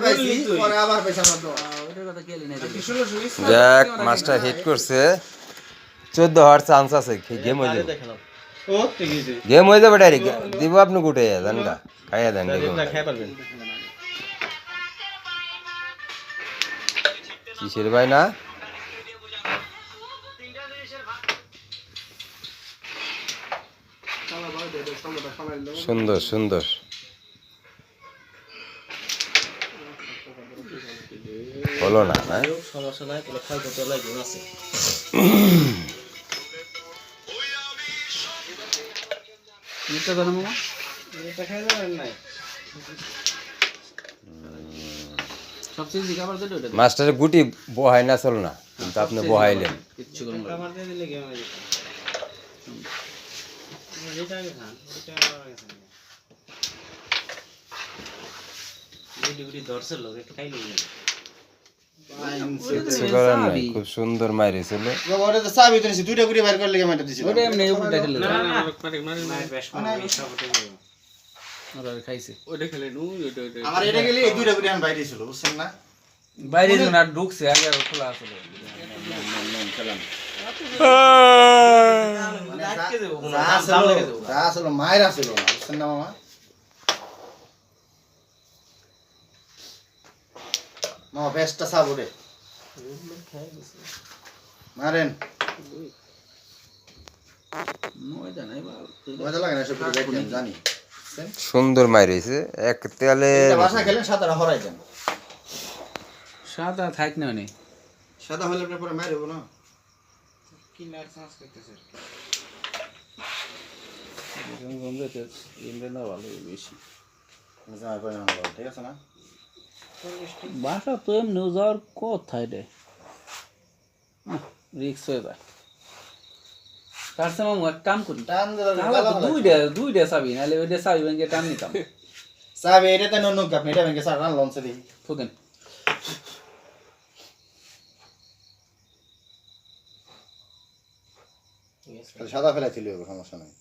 পাইছি পরে আবার পয়সা না তো ওটার কথা কেলি না যাক মাছটা হিট করছে 14 হওয়ার চান্স আছে গেম হয়ে যাবে ও ঠিক আছে গেম হয়ে যাবে ডাইরেক্ট দিব আপনি গুটে দেন গা খাইয়া দেন খাই পারবেন কিসের ভাই না সুন্দর সুন্দর হলো না না সমস্যা নাই তাহলে খাই করতে লাগবে আছে মিথ্যা কথা মামা এটা খাই যাবেন নাই সবচেয়ে জিজ্ঞাসা করতে ওটা মাস্টারের গুটি বহাই না চল না কিন্তু আপনি বহাইলেন কিচ্ছু করুন আমার দিয়ে দিলে গেম হয়ে যেত এটা আগে খান এটা আগে খান গুটি গুটি ধরছে লোক একটু খাই লই কিছু করার নাই খুব সুন্দর মাইরেছিল ওরে তো চাবি তো নিছি দুইটা গুটি বাইর করলে গেম এটা দিছিল ওটা এমনি উপরে খেলে না মারি বেশ মানে সবটা ওরা খাইছে ওটা খেলে নু ওটা আমার এটা গেলে এই দুইটা গুটি আমি বাইরে ছিল বুঝছেন না বাইরে যখন আর ঢুকছে আগে আর খোলা আসলে আসলে মায়ের আসল না বুঝছেন না মামা মামা বেশটা সাবো রে মারেন মজা নাই বাল মজা লাগে না সব কিছু দেখতে আমি জানি সুন্দর মাইরেছে এক তেলে এটা বাসা খেলেন সাদাটা হরাই দেন সাদা থাক না নে সাদা হলে পরে মারবো না কি নার চান্স করতেছে ইমরে না ভালো বেশি জামাই পাই না ঠিক আছে না বাসা তো এমনি যাওয়ার কোথায় রে রিক্স হয়ে যায় তার সময় এক কাম করি টান দুইটা চাবি নাহলে ওইটা চাবি ব্যাংকে টান নিতাম সাবে এটা তো ননুক আপনি এটা ব্যাংকে সারা লঞ্চ দিই ফুকেন সাদা ফেলাই ছিল সমস্যা নাই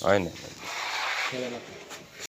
হয় না